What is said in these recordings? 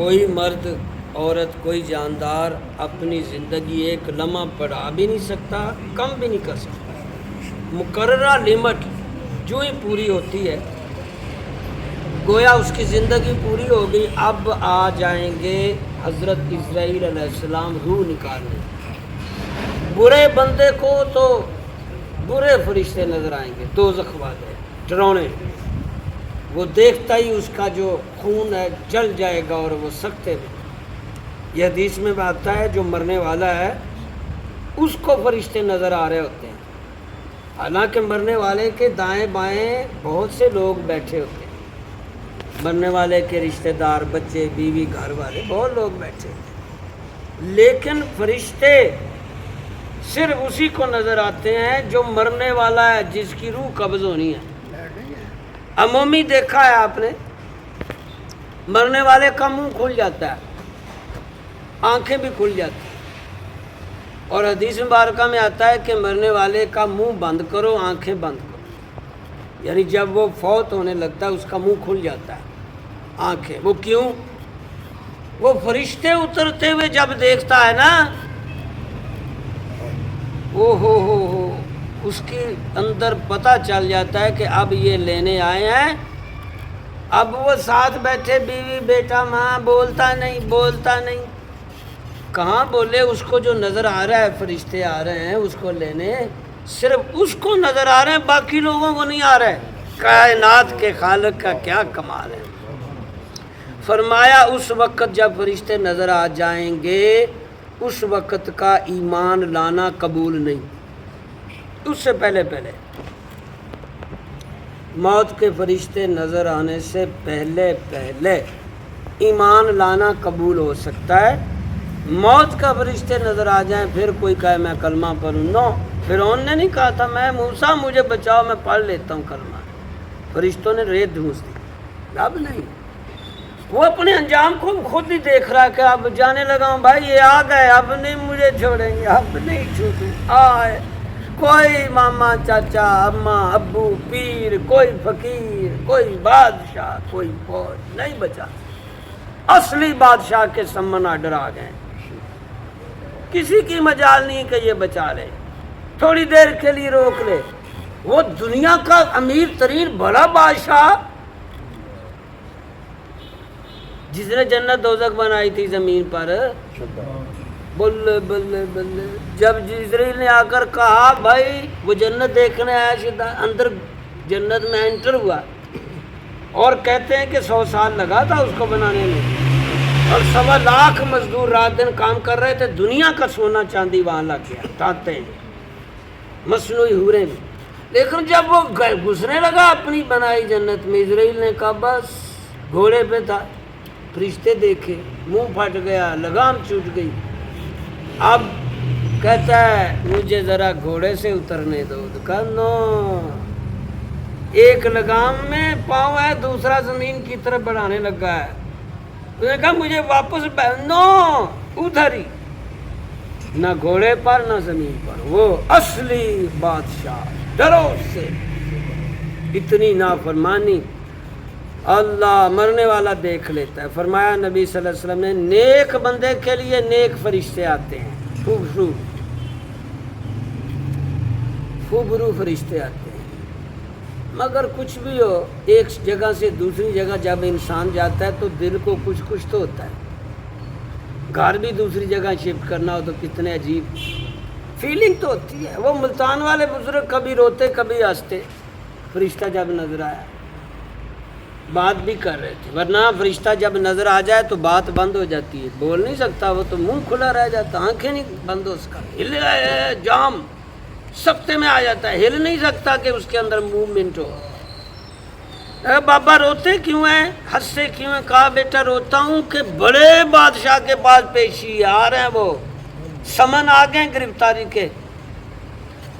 کوئی مرد عورت کوئی جاندار اپنی زندگی ایک لمحہ بڑھا بھی نہیں سکتا، کم بھی نہیں کر سکتا۔ مقررہ لمٹ جو ہی پوری ہوتی ہے گویا اس کی زندگی پوری ہو گئی۔ اب آ جائیں گے حضرت اسرائیل علیہ السلام روح نکالنے۔ برے بندے کو تو برے فرشتے نظر آئیں گے، دوزخ والے ڈرونے، وہ دیکھتا ہی اس کا جو خون ہے جل جائے گا اور وہ سکتے میں۔ یہ حدیث میں آتا ہے جو مرنے والا ہے اس کو فرشتے نظر آ رہے ہوتے ہیں، حالانکہ مرنے والے کے دائیں بائیں بہت سے لوگ بیٹھے ہوتے ہیں، مرنے والے کے رشتہ دار، بچے، بیوی، گھر والے، بہت لوگ بیٹھے ہوتے ہیں، لیکن فرشتے صرف اسی کو نظر آتے ہیں جو مرنے والا ہے، جس کی روح قبض ہونی ہے۔ عمومی دیکھا ہے آپ نے، مرنے والے کا منہ کھل جاتا ہے، آنکھیں بھی کھل جاتی ہیں، اور حدیث مبارکہ میں آتا ہے کہ مرنے والے کا منہ بند کرو، آنکھیں بند کرو، یعنی جب وہ فوت ہونے لگتا ہے اس کا منہ کھل جاتا ہے، آنکھیں۔ وہ کیوں؟ وہ فرشتے اترتے ہوئے جب دیکھتا ہے نا، ہو اس کے اندر پتہ چل جاتا ہے کہ اب یہ لینے آئے ہیں۔ اب وہ ساتھ بیٹھے بیوی بیٹا ماں بولتا نہیں، کہاں بولے، اس کو جو نظر آ رہا ہے فرشتے آ رہے ہیں اس کو لینے، صرف اس کو نظر آ رہے ہیں، باقی لوگوں کو نہیں آ رہے۔ کائنات کے خالق کا کیا کمال ہے۔ فرمایا اس وقت جب فرشتے نظر آ جائیں گے اس وقت کا ایمان لانا قبول نہیں، اس سے پہلے موت کے فرشتے نظر آنے سے پہلے ایمان لانا قبول ہو سکتا ہے۔ موت کا فرشتے نظر آ جائیں پھر کوئی کہے میں کلمہ پڑھوں، نو، فرعون نے نہیں کہا تھا میں موسیٰ مجھے بچاؤ میں پڑھ لیتا ہوں کلمہ، فرشتوں نے ریت دھونس دی۔ اب نہیں، وہ اپنے انجام کو خود ہی دیکھ رہا کہ اب جانے لگا ہوں، بھائی یہ آ گئے، اب نہیں مجھے چھوڑیں گے، اب نہیں چھوڑیں، آئے کوئی ماما چاچا اماں ابو پیر، کوئی فقیر، کوئی بادشاہ، کوئی فوج نہیں بچا۔ اصلی بادشاہ کے سمن آرڈر آ گئے، کسی کی مجال نہیں کہ یہ بچا لے، تھوڑی دیر کے لیے روک لے۔ وہ دنیا کا امیر ترین بڑا بادشاہ جس نے جنت دوزخ بنائی تھی زمین پر، بلے بلے بلے، جب اسرائیل نے آ کر کہا بھائی وہ جنت دیکھنے آیا شدہ اندر جنت میں انٹر ہوا، اور کہتے ہیں کہ 100 سال لگا تھا اس کو بنانے میں، اور 1.25 لاکھ مزدور رات دن کام کر رہے تھے، دنیا کا سونا چاندی وہاں لگ گیا، تانتے مصنوعی حوریں میں۔ لیکن جب وہ گزرنے لگا اپنی بنائی جنت میں، اسرائیل نے کہا بس، گھوڑے پہ تھا، فرشتے دیکھے، منہ پھٹ گیا، لگام چھوٹ گئی، اب کہتا ہے مجھے ذرا گھوڑے سے اترنے دو، کہا نو، ایک لگام میں پاؤں ہے دوسرا زمین کی طرف بڑھانے لگا ہے، اس نے کہا مجھے واپس نو، ادھر ہی، نہ گھوڑے پر نہ زمین پر، وہ اصلی بادشاہ، ڈرو اس سے، اتنی نافرمانی۔ اللہ مرنے والا دیکھ لیتا ہے۔ فرمایا نبی صلی اللہ علیہ وسلم نے نیک بندے کے لیے نیک فرشتے آتے ہیں، خوبرو فرشتے آتے ہیں، مگر کچھ بھی ہو، ایک جگہ سے دوسری جگہ جب انسان جاتا ہے تو دل کو کچھ تو ہوتا ہے، گھر بھی دوسری جگہ شفٹ کرنا ہو تو کتنے عجیب فیلنگ تو ہوتی ہے۔ وہ ملتان والے بزرگ کبھی روتے کبھی ہنستے، فرشتہ جب نظر آیا، بات بھی کر رہے تھے، ورنہ فرشتہ جب نظر آ جائے تو بات بند ہو جاتی ہے، بول نہیں سکتا، وہ تو منہ کھلا رہ جاتا، آنکھیں نہیں بند ہو سکتا، ہل ہے جام سکتے میں آ جاتا ہے، ہل نہیں سکتا کہ اس کے اندر موومنٹ ہو۔ بابا روتے کیوں ہیں، ہنستے کیوں ہیں؟ کہا بیٹا روتا ہوں کہ بڑے بادشاہ کے پاس پیشی آ رہے ہیں، وہ سمن آ گئے گرفتاری کے،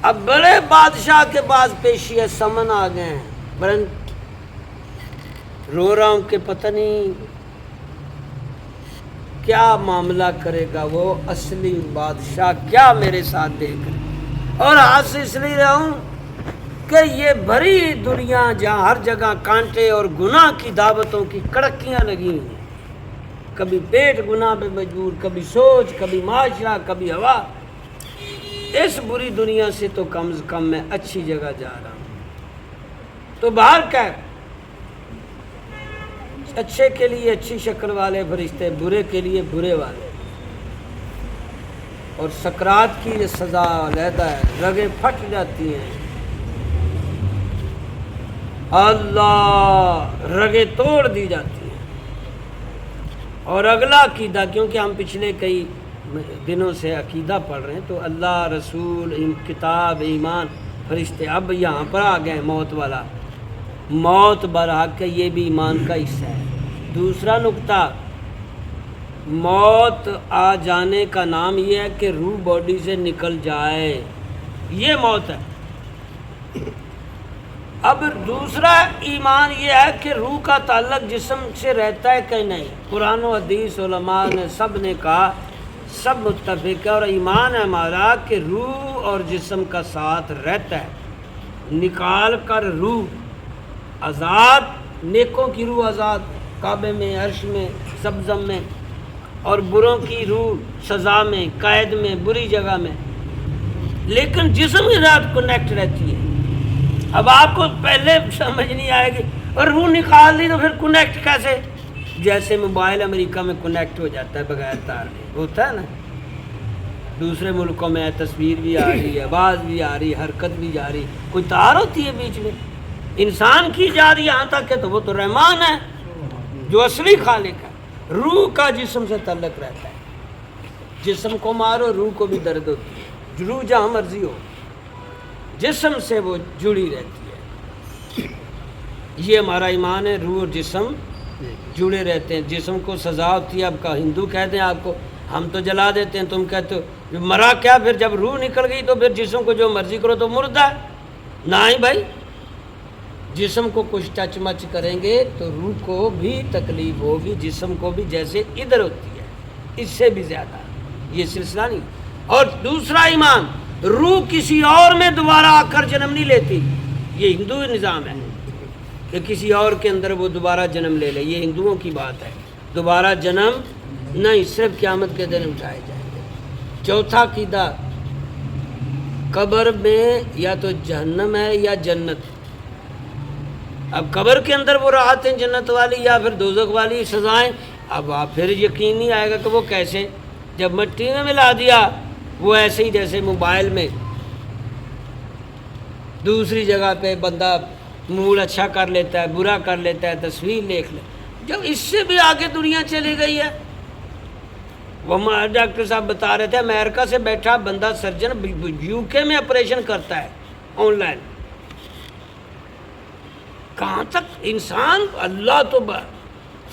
اب بڑے بادشاہ کے پاس پیشی ہے، سمن آ گئے ہیں، برن رو رہا ہوں کہ پتہ نہیں کیا معاملہ کرے گا وہ اصلی بادشاہ، کیا میرے ساتھ دیکھ رہے، اور ہاتھ اس لیے رہا ہوں کہ یہ بھری دنیا جہاں ہر جگہ کانٹے اور گناہ کی دعوتوں کی کڑکیاں لگی ہوئی ہیں، کبھی پیٹ گناہ پہ مجبور، کبھی سوچ، کبھی معاشرہ، کبھی ہوا۔ اس بری دنیا سے تو کم از کم میں اچھی جگہ جا رہا ہوں۔ تو باہر کیا، اچھے کے لیے اچھی شکل والے فرشتے، برے کے لیے برے والے، اور سکرات کی سزا علیحدہ ہے، رگیں پھٹ جاتی ہیں، اللہ رگیں توڑ دی جاتی ہیں۔ اور اگلا عقیدہ، کیونکہ ہم پچھلے کئی دنوں سے عقیدہ پڑھ رہے ہیں، تو اللہ، رسول، کتاب، ایمان، فرشتے، اب یہاں پر آ گئے موت والا، موت برحق ہے، یہ بھی ایمان کا حصہ ہے۔ دوسرا نقطہ، موت آ جانے کا نام یہ ہے کہ روح باڈی سے نکل جائے، یہ موت ہے۔ اب دوسرا ایمان یہ ہے کہ روح کا تعلق جسم سے رہتا ہے کہ نہیں۔ قرآن و حدیث علماء نے سب نے کہا، سب متفق ہے، اور ایمان ہے ہمارا کہ روح اور جسم کا ساتھ رہتا ہے۔ نکال کر روح آزاد، نیکوں کی روح آزاد کعبے میں، عرش میں، زمزم میں، اور بروں کی روح سزا میں، قید میں، بری جگہ میں، لیکن جسم کے ساتھ کنیکٹ رہتی ہے۔ اب آپ کو پہلے سمجھ نہیں آئے گی، اور روح نکال دی تو پھر کنیکٹ کیسے؟ جیسے موبائل امریکہ میں کنیکٹ ہو جاتا ہے بغیر تار کے، ہوتا ہے نا، دوسرے ملکوں میں تصویر بھی آ رہی ہے، آواز بھی آ رہی ہے، حرکت بھی جا رہی، کوئی تار ہوتی ہے بیچ میں؟ انسان کی جا رہی یہاں تک کہ تو وہ تو رحمان ہے جو اصلی خالق ہے۔ روح کا جسم سے تعلق رہتا ہے، جسم کو مارو روح کو بھی درد ہوتی ہے، روح جہاں مرضی ہو جسم سے وہ جڑی رہتی ہے۔ یہ ہمارا ایمان ہے، روح اور جسم جڑے رہتے ہیں۔ جسم کو سزا ہوتی ہے، اب کا ہندو کہتے ہیں آپ کو، ہم تو جلا دیتے ہیں، تم کہتے ہو مرا کیا؟ پھر جب روح نکل گئی تو پھر جسم کو جو مرضی کرو تو مردہ ہے؟ نہیں بھائی، جسم کو کچھ ٹچ مچ کریں گے تو روح کو بھی تکلیف ہوگی، جسم کو بھی، جیسے ادھر ہوتی ہے اس سے بھی زیادہ، یہ سلسلہ نہیں۔ اور دوسرا ایمان، روح کسی اور میں دوبارہ آ کر جنم نہیں لیتی، یہ ہندو نظام ہے کہ کسی اور کے اندر وہ دوبارہ جنم لے لے، یہ ہندوؤں کی بات ہے، دوبارہ جنم نہیں، صرف قیامت کے دن اٹھائے جائیں گے۔ چوتھا عقیدہ، قبر میں یا تو جہنم ہے یا جنت۔ اب قبر کے اندر وہ راحتیں جنت والی یا پھر دوزخ والی سزائیں، اب آپ پھر یقین نہیں آئے گا کہ وہ کیسے، جب مٹی میں ملا دیا، وہ ایسے ہی جیسے موبائل میں دوسری جگہ پہ بندہ موڈ اچھا کر لیتا ہے، برا کر لیتا ہے، تصویر دیکھ لے، جب اس سے بھی آگے دنیا چلی گئی ہے۔ وہ ہمارے ڈاکٹر صاحب بتا رہے تھے، امریکہ سے بیٹھا بندہ سرجن یو کے میں آپریشن کرتا ہے آن لائن۔ کہاں تک انسان، اللہ تو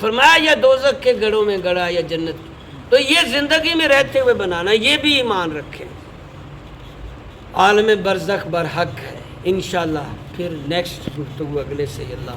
فرمایا یا دوزخ کے گڑھوں میں گڑا یا جنت، تو یہ زندگی میں رہتے ہوئے بنانا، یہ بھی ایمان رکھیں۔ عالم برزخ برحق ہے، انشاءاللہ پھر نیکسٹ گفتگو اگلے سے، اللہ